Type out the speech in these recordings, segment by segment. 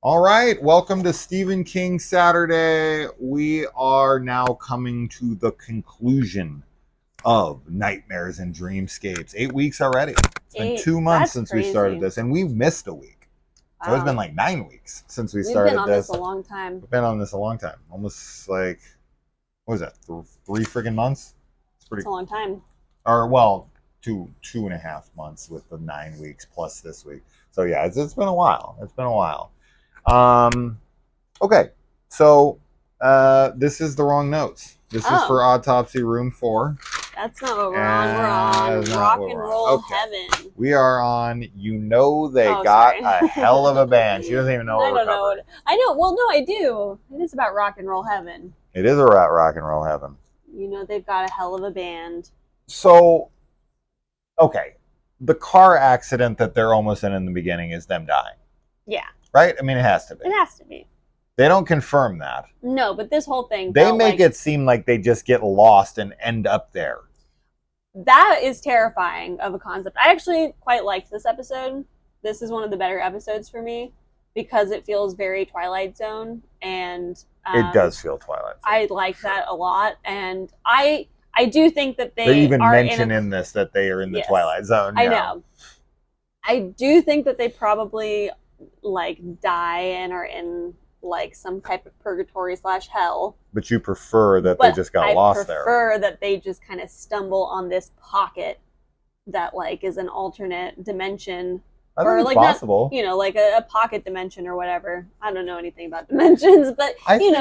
All right, welcome to Stephen King Saturday. We are now coming to the conclusion of Nightmares and Dreamscapes. 8 weeks already. It's been 8. 2 months That's since we started crazy. this, and we've missed a week. So it's been Wow. like 9 weeks since we We've been started on this this. a long time. We've been on this a long time. Almost like, what is that, three friggin' months? It's It's pretty, a long time. or well, two and a half months with the 9 weeks plus this week. So yeah, it's been a while. It's been a while. Um, Okay, so this is the wrong notes. This is for Oh, Autopsy Room 4. that's not what we're on. We're And on that's not rock what and we're on. roll Okay. heaven. We are on They Oh, Got sorry. a Hell of a Band. She doesn't even know what I we're don't know covering. what. I know. Well, no, I do. It is about rock and roll heaven. It is a rock and roll heaven. You know, they've got a hell of a band. So, okay. The car accident that they're almost in the beginning is them dying. Yeah. Right? I mean, it has to be. It has to be. They don't confirm that. No, but this whole thing. They make it seem like they just get lost and end up there. That is terrifying of a concept. I actually quite liked this episode. This is one of the better episodes for me because it feels very Twilight Zone, and It does feel Twilight Zone. I like that a lot. And I do think that they even are mention in this that they are in the Twilight Zone. I know. I do think that they probably die and are in some type of purgatory / hell. But you prefer that they just got lost there. I prefer that they just kind of stumble on this pocket that is an alternate dimension. I think it's possible. Not, a pocket dimension or whatever. I don't know anything about dimensions, but I think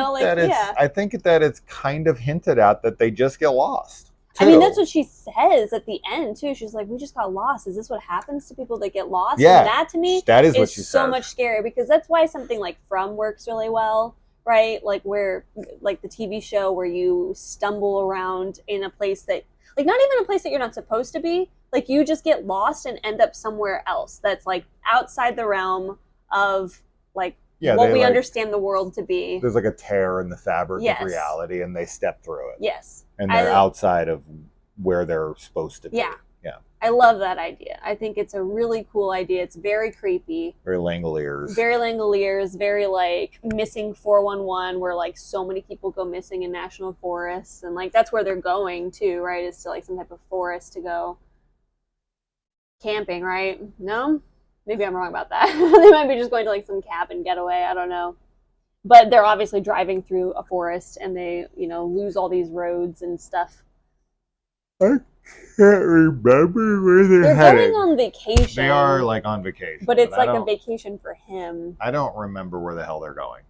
that it's kind of hinted at that they just get lost. I mean, that's what she says at the end too. She's like, "We just got lost. Is this what happens to people that get lost?" Yeah, and that to me that is what she so says. much scarier because that's why something like From works really well, right? Like where the TV show where you stumble around in a place that not even a place that you're not supposed to be. Like you just get lost and end up somewhere else that's outside the realm of what we understand the world to be. There's a tear in the fabric of reality, and they step through it. Yes. And they're outside of where they're supposed to be. Yeah. Yeah. I love that idea. I think it's a really cool idea. It's very creepy. Very Langoliers. Very Langoliers. Very missing 411, where so many people go missing in national forests, and that's where they're going to, right? Is to some type of forest to go camping, right? No, maybe I'm wrong about that. They might be just going to some cabin getaway. I don't know. But they're obviously driving through a forest, and they lose all these roads and stuff. I can't remember where they're heading. Going on vacation. They are on vacation. But it's a vacation for him. I don't remember where the hell they're going.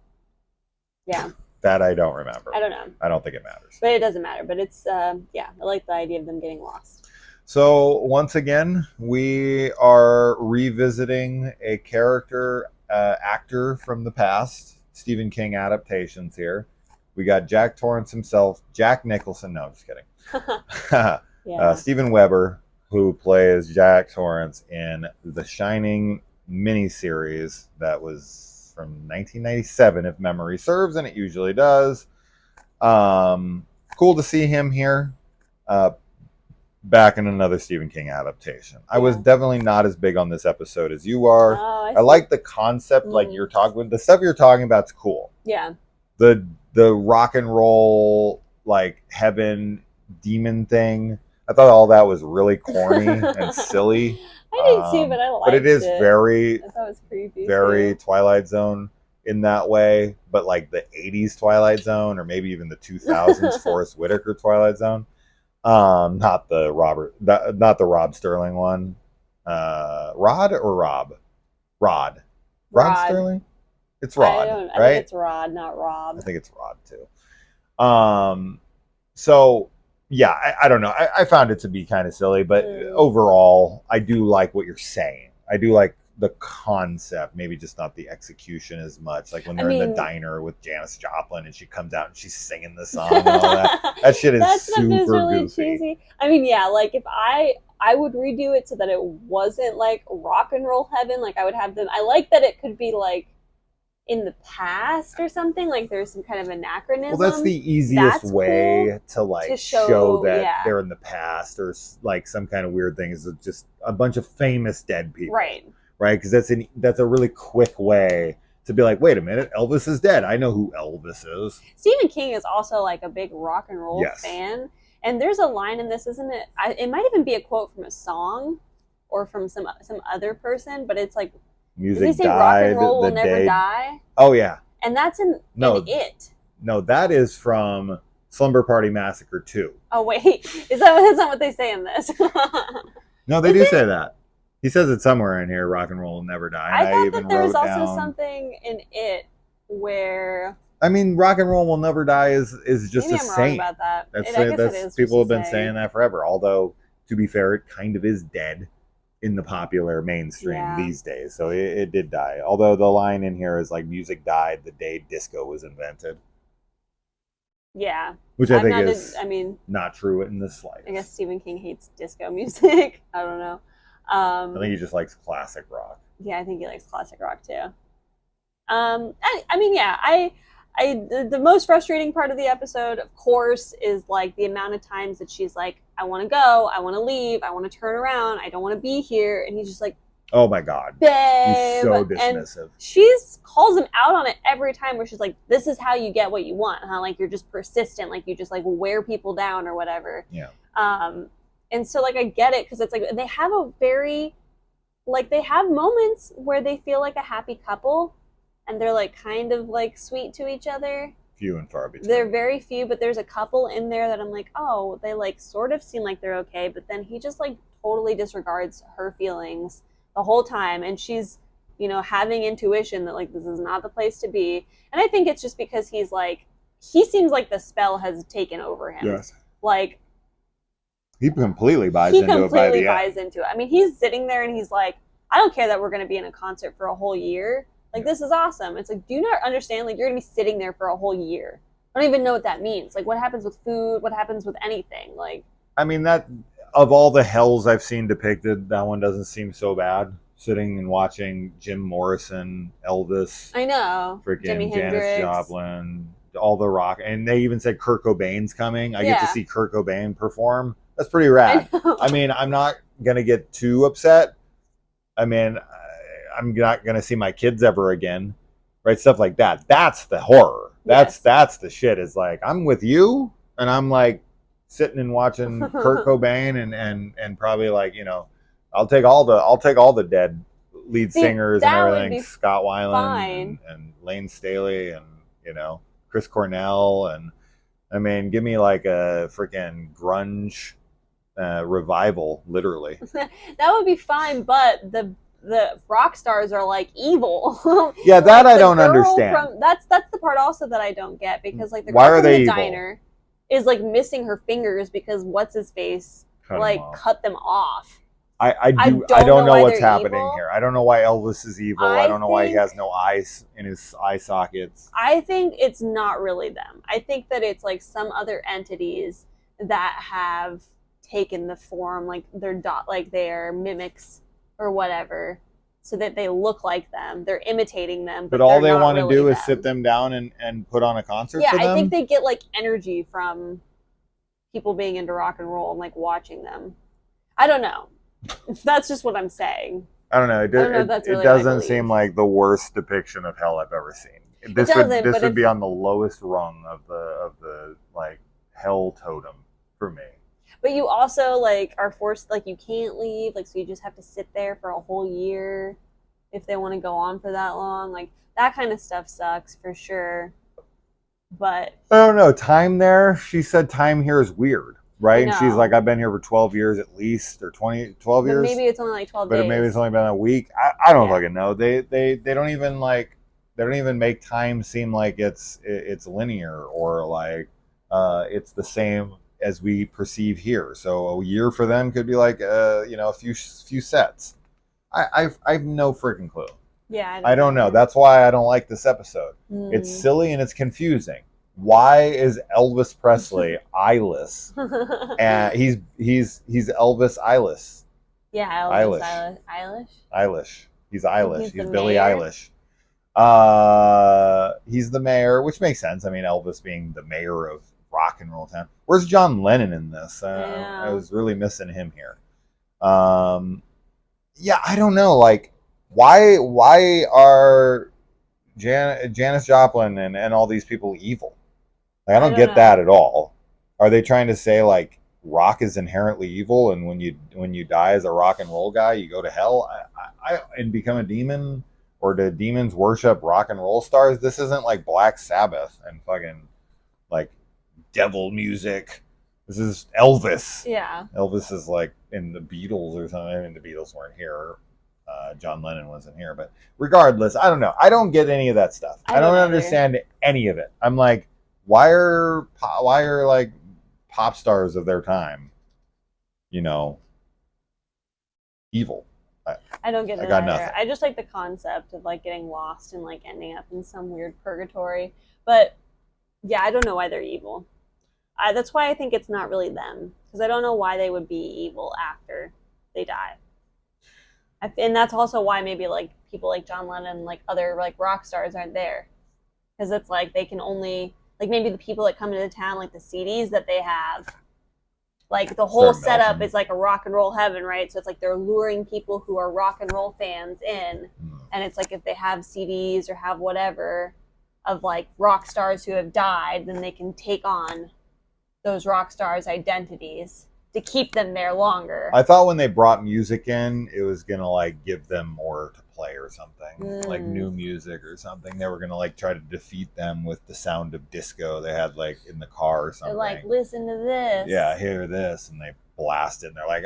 Yeah. That I don't remember. I don't know. I don't think it matters. But it doesn't matter. But it's, I like the idea of them getting lost. So once again, we are revisiting a character actor from the past. Stephen King adaptations here. We got Jack Torrance himself, Jack Nicholson. No, just kidding. Steven Weber, who plays Jack Torrance in the Shining miniseries that was from 1997, if memory serves, and it usually does. Cool to see him here. Back in another Stephen King adaptation. I was definitely not as big on this episode as you are. I like the concept, you're talking. The stuff you're talking about's cool. Yeah. The rock and roll heaven demon thing. I thought all that was really corny and silly. I did too, but I liked it. But it is very, I thought it was creepy. Very Twilight Zone in that way. But the 80s Twilight Zone, or maybe even the 2000s Forrest Whitaker Twilight Zone. Not the Rob Sterling one. Rod or Rob? Rod Sterling? It's Rod, right? I think it's Rod, not Rob. I think it's Rod too. So yeah, I don't know. I found it to be kind of silly, but overall, I do like what you're saying. I do like the concept, maybe just not the execution as much. Like when they're in the diner with Janis Joplin and she comes out and she's singing the song and all that. That shit is super really goofy. Cheesy. I mean, yeah, if I would redo it so that it wasn't rock and roll heaven. I would have them. I like that it could be in the past or something. There's some kind of anachronism. Well, that's the easiest way cool to show that they're in the past, or some kind of weird thing is just a bunch of famous dead people. Right. Right, because that's a really quick way to be like, wait a minute, Elvis is dead. I know who Elvis is. Stephen King is also like a big rock and roll Yes. fan. And there's a line in this, isn't it? It might even be a quote from a song or from some other person, but it's like, Music does he say died rock and roll will the never day. die? Oh, yeah. And that's in It. No, that is from Slumber Party Massacre 2. Oh, wait. That's not what they say in this? No, they do say that. He says it somewhere in here, rock and roll will never die. And I thought that there was also something in It where... I mean, rock and roll will never die is just maybe a I'm saying. wrong about that. That's people have been saying that forever. Although, to be fair, it kind of is dead in the popular mainstream these days. So it did die. Although the line in here is like, music died the day disco was invented. Yeah. Which I think is not true in the slightest. I guess Stephen King hates disco music. I don't know. I think he just likes classic rock. Yeah, I think he likes classic rock too. The most frustrating part of the episode, of course, is like the amount of times that she's like, I want to go, I want to leave, I want to turn around, I don't want to be here. And he's just like, oh my God. Babe. He's so dismissive. And she calls him out on it every time where she's like, this is how you get what you want, huh? Like, you're just persistent, like you just like wear people down or whatever. Yeah. And so like I get it, because it's like they have they have moments where they feel like a happy couple. And they're like kind of like sweet to each other. Few and far between. They're very few, but there's a couple in there that I'm like, oh, they like sort of seem like they're okay, but then he just like totally disregards her feelings the whole time, and she's, having intuition that like this is not the place to be. And I think it's just because he seems like the spell has taken over him. Yes. Like he completely buys into it. He completely buys into it. I mean, he's sitting there and he's like, I don't care that we're going to be in a concert for a whole year. Like, this is awesome. It's like, do you not understand? Like, you're going to be sitting there for a whole year. I don't even know what that means. Like, what happens with food? What happens with anything? Like, I mean, that, of all the hells I've seen depicted, that one doesn't seem so bad. Sitting and watching Jim Morrison, Elvis. I know. Freaking Janis Joplin, all the rock. And they even said Kurt Cobain's coming. I get to see Kurt Cobain perform. That's pretty rad. I mean, I'm not going to get too upset. I mean, I'm not going to see my kids ever again, right? Stuff like that. That's the horror. That's the shit. Is like, I'm with you, and I'm like sitting and watching Kurt Cobain and probably like, I'll take all the dead lead singers and everything. Scott Weiland and Lane Staley and, Chris Cornell. And I mean, give me like a freaking grunge revival, literally. That would be fine, but the rock stars are like evil. Yeah, that I don't understand. That's the part also that I don't get, because like the girl from the diner is like missing her fingers because what's his face cut them off. I don't know what's happening here. I don't know why Elvis is evil. I don't know why he has no eyes in his eye sockets. I think it's not really them. I think that it's like some other entities that have taken the form, like they're mimics or whatever, so that they look like them. They're imitating them, but all they want to do is sit them down and put on a concert for them? I think they get like energy from people being into rock and roll and like watching them. I don't know. That's just what I'm saying. I don't know. It doesn't seem like the worst depiction of hell I've ever seen. This would be on the lowest rung of the like hell totem for me. But you also like are forced, like you can't leave, like so you just have to sit there for a whole year if they want to go on for that long. Like that kind of stuff sucks for sure. But I don't know. Time there, she said time here is weird, right? And she's like, I've been here for 12 years at least, or 12 years. Maybe it's only like 12 days. But maybe it's only been a week. I don't fucking know. They don't even like, they don't even make time seem like it's linear or like it's the same as we perceive here. So a year for them could be like a few sets. I have no freaking clue. Yeah, I don't know. That's why I don't like this episode. It's silly and it's confusing. Why is Elvis Presley eyeless? And he's Elvis eyeless. Yeah, Eilish. Eilish. He's Eilish. He's Billie mayor? Eilish. He's the mayor, which makes sense. I mean, Elvis being the mayor of rock and roll town. Where's John Lennon in this? I was really missing him here. Yeah, I don't know. Like, why are Janis Joplin and all these people evil? Like, I I don't don't get that know. at all. Are they trying to say like rock is inherently evil, and when you die as a rock and roll guy, you go to hell and become a demon? Or do demons worship rock and roll stars? This isn't like Black Sabbath and fucking like devil music. This is Elvis. Yeah. Elvis is like in the Beatles or something. I mean, the Beatles weren't here. John Lennon wasn't here, but regardless, I don't know. I don't get any of that stuff. I I don't don't either. understand any of it. I'm like, why are like pop stars of their time, you know, evil? I don't get I it got either. nothing. I just like the concept of like getting lost and like ending up in some weird purgatory. But yeah, I don't know why they're evil. That's why I think it's not really them, because I don't know why they would be evil after they die. And that's also why maybe like people like John Lennon, like other like rock stars, aren't there, because it's like they can only like maybe the people that come into the town, like the CDs that they have, like the whole Start setup melting. is like a rock and roll heaven, right? So it's like they're luring people who are rock and roll fans in, and it's like if they have CDs or have whatever of like rock stars who have died, then they can take on those rock stars' identities to keep them there longer. I thought when they brought music in, it was gonna like give them more to play or something, like new music or something. They were gonna like try to defeat them with the sound of disco they had like in the car or something. They're like, listen to this. Yeah, hear this, and they blast it, and they're like,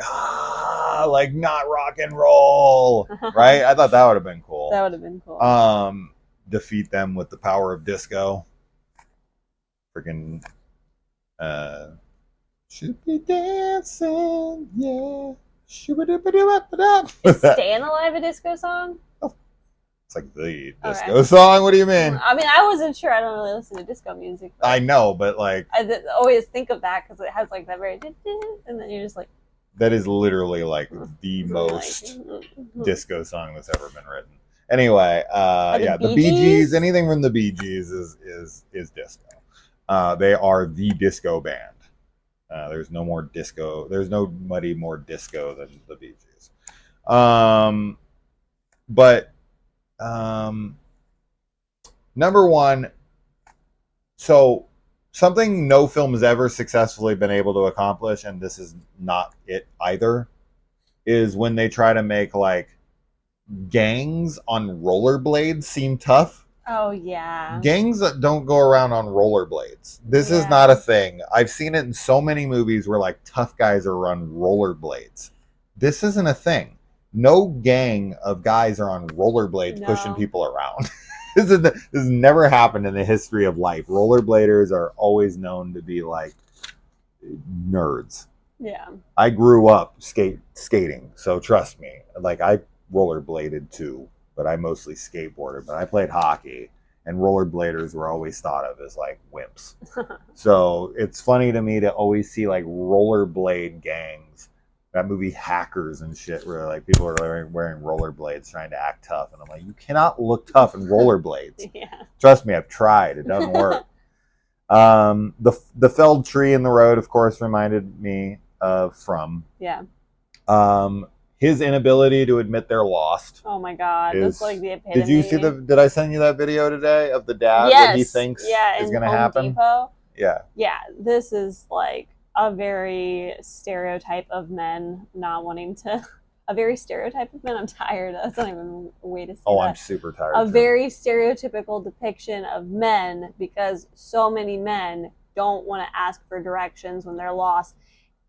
like not rock and roll, right? I thought that would have been cool. That would have been cool. Defeat them with the power of disco. Freaking. Should be dancing, yeah. Is Staying Alive a disco song? It's like the disco song. What do you mean? I mean, I wasn't sure. I don't really listen to disco music. I know, but like I always think of that because it has like that very, and then you're just like. That is literally like the most disco song that's ever been written. Anyway, yeah, the Bee Gees. Anything from the Bee Gees is disco. They are the disco band. There's no more disco. There's nobody more disco than the Bee Gees. But number one, so something no film has ever successfully been able to accomplish, and this is not it either, is when they try to make like gangs on rollerblades seem tough. Oh yeah. Gangs that don't go around on rollerblades. This is not a thing. I've seen it in so many movies where like tough guys are on rollerblades. This isn't a thing. No gang of guys are on rollerblades pushing people around. This has never happened in the history of life. Rollerbladers are always known to be like nerds. Yeah. I grew up skating, so trust me. Like I rollerbladed too, but I mostly skateboarded. But I played hockey, and rollerbladers were always thought of as like wimps. So it's funny to me to always see like rollerblade gangs. That movie Hackers and shit, where like people are wearing rollerblades trying to act tough, and I'm like, you cannot look tough in rollerblades. Yeah. Trust me, I've tried. It doesn't work. The felled tree in the road, of course, reminded me of From. Yeah. His inability to admit they're lost. Oh my god, that's like the epitome. Did you see did I send you that video today of the dad that he thinks is going to happen? Depot? Yeah. Yeah, this is like a very stereotype of men not wanting to. A very stereotype of men. I'm tired. That's not even a way to say that. I'm super tired. A very stereotypical depiction of men, because so many men don't want to ask for directions when they're lost.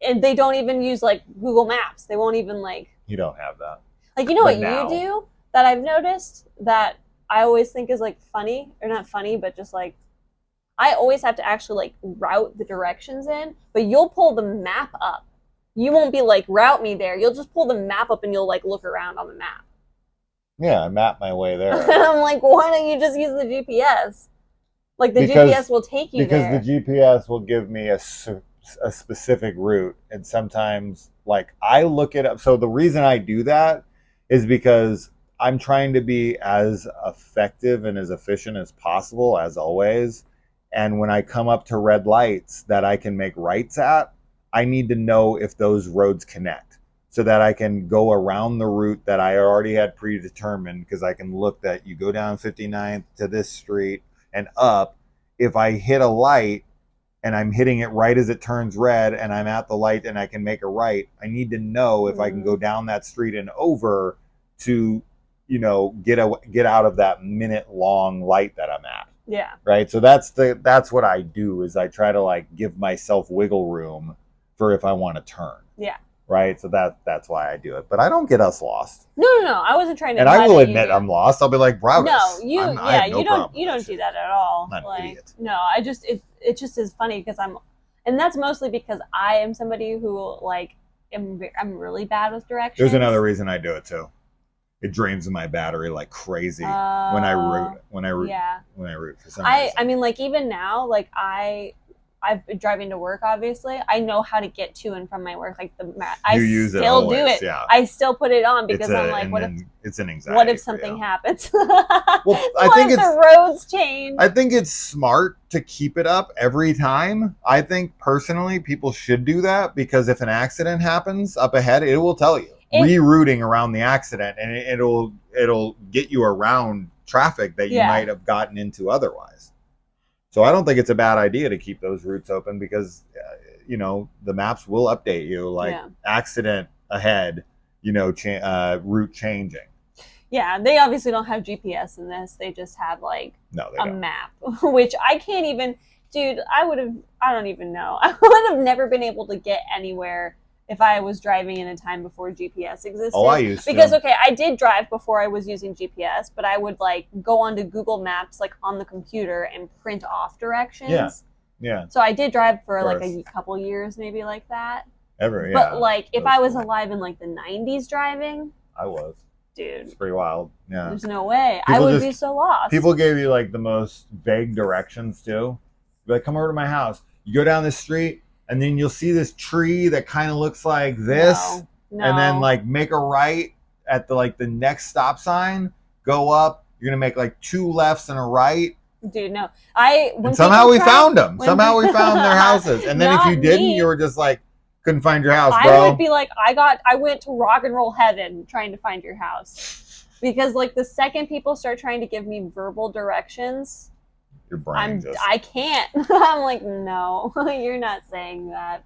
And they don't even use like Google Maps. They won't even like. You don't have that. Like, you know what you do that I've noticed that I always think is like funny, or not funny, but just like I always have to actually like route the directions in, but you'll pull the map up. You won't be like, route me there. You'll just pull the map up and you'll like look around on the map. Yeah, I map my way there. And I'm like, why don't you just use the GPS? Like GPS will take you because there. Because the GPS will give me a specific route, and sometimes like I look it up. So the reason I do that is because I'm trying to be as effective and as efficient as possible, as always. And when I come up to red lights that I can make rights at, I need to know if those roads connect. so that I can go around the route that I already had predetermined, because I can look that you go down 59th to this street and up. If I hit a light and I'm hitting it right as it turns red and I'm at the light and I can make a right, I need to know if I can go down that street and over to, you know, get out of that minute long light that I'm at. Yeah. Right. So that's what I do, is I try to like give myself wiggle room for if I want to turn. Yeah. Right. So that's why I do it. But I don't get us lost. No. I wasn't trying to. And I will admit I'm lost. I'll be like, browse. No, you don't do that at all. I'm an idiot. No, it just is funny because and that's mostly because I am somebody who like I'm really bad with directions. There's another reason I do it too. It drains my battery like crazy when I route for some reason. I mean, like even now, like I've been driving to work. Obviously, I know how to get to and from my work. Like I still do it. Yeah. I still put it on because I'm like, it's an anxiety. What if something happens? Well, I what think if the roads change? I think it's smart to keep it up every time. I think personally, people should do that, because if an accident happens up ahead, it will tell you. Rerouting around the accident, and it'll get you around traffic that you might have gotten into otherwise. So I don't think it's a bad idea to keep those routes open, because you know, the maps will update you like accident ahead, you know, route changing. Yeah, they obviously don't have GPS in this. They just have like a map, which I can't even. Dude, I don't even know. I would have never been able to get anywhere if I was driving in a time before GPS existed. Oh, I used to. Because, okay, I did drive before I was using GPS, but I would, like, go onto Google Maps, like, on the computer and print off directions. Yeah. So I did drive for, like, a couple years, maybe like that. But, like, if I was alive in, like, the 90s driving... I was. Dude. It's pretty wild. Yeah. There's no way. I would be so lost. People gave you, like, the most vague directions, too. Like, come over to my house. You go down this street, and then you'll see this tree that kind of looks like this, and then like make a right at the next stop sign, go up. You're gonna make like 2 lefts and a right. Dude, no. Somehow we found them. Somehow we found their houses, and then if you didn't, you were just like couldn't find your house, bro. I would be like, I went to rock and roll heaven trying to find your house, because like the second people start trying to give me verbal directions. Your brain I can't. I'm like, no, you're not saying that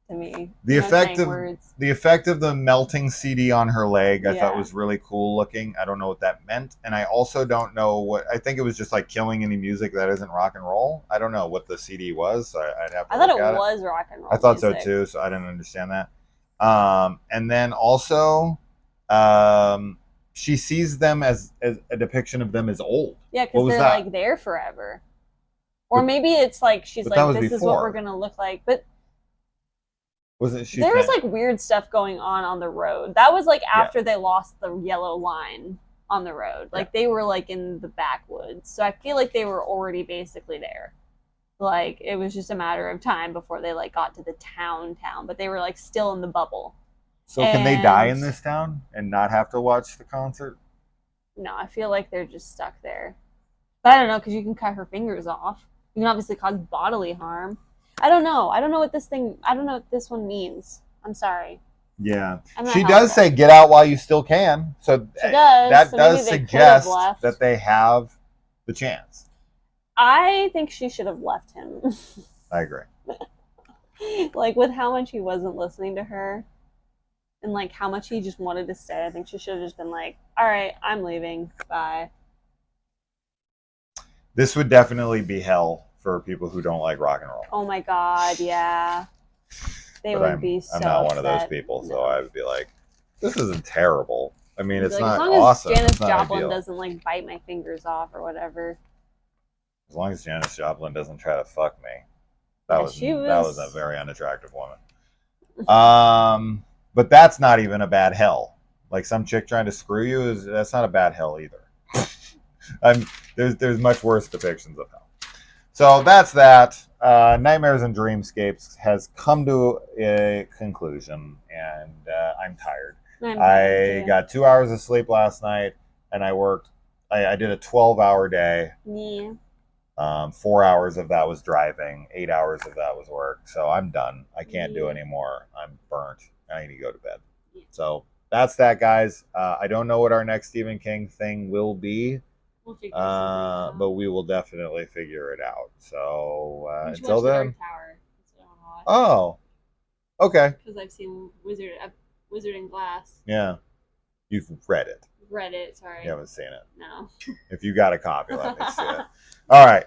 to me. The effect of the melting CD on her leg, I thought was really cool looking. I don't know what that meant, and I also don't know what. I think it was just like killing any music that isn't rock and roll. I don't know what the CD was. So I'd have to. I thought it was rock and roll. I thought so too, so I didn't understand that. And then also, she sees them as a depiction of them as old. Yeah, because they're like there forever. Or maybe it's like she's like, this is what we're gonna look like. But wasn't she? There was like weird stuff going on the road. That was like after they lost the yellow line on the road. Like they were like in the backwoods. So I feel like they were already basically there. Like it was just a matter of time before they like got to the town. But they were like still in the bubble. So can they die in this town and not have to watch the concert? No, I feel like they're just stuck there. But I don't know, because you can cut her fingers off. You can obviously cause bodily harm. I don't know what this one means. I'm sorry. Yeah. She does say get out while you still can. So that does suggest that they have the chance. I think she should have left him. I agree. Like with how much he wasn't listening to her and like how much he just wanted to stay, I think she should have just been like, all right, I'm leaving. Bye. This would definitely be hell for people who don't like rock and roll. Oh my God, yeah. They would be so I'm not one of those people, so I would be like, this isn't terrible. I mean, it's not awesome. As long as Janis Joplin doesn't like bite my fingers off or whatever. As long as Janis Joplin doesn't try to fuck me. That was a very unattractive woman. But that's not even a bad hell. Like some chick trying to screw you that's not a bad hell either. There's much worse depictions of hell. So that's that. Nightmares and Dreamscapes has come to a conclusion, and I'm tired. I got 2 hours of sleep last night, and I worked. I did a 12-hour day. Yeah. 4 hours of that was driving. 8 hours of that was work. So I'm done. I can't do anymore. I'm burnt. I need to go to bed. So that's that, guys. I don't know what our next Stephen King thing will be. We'll figure something out. But we will definitely figure it out. So You should until watch The then. Dark Tower. That's what I want to watch. Oh, okay. Because I've seen Wizard in Glass. Yeah. You've read it. Read it, sorry. You haven't seen it. No. If you got a copy, let me see it. All right.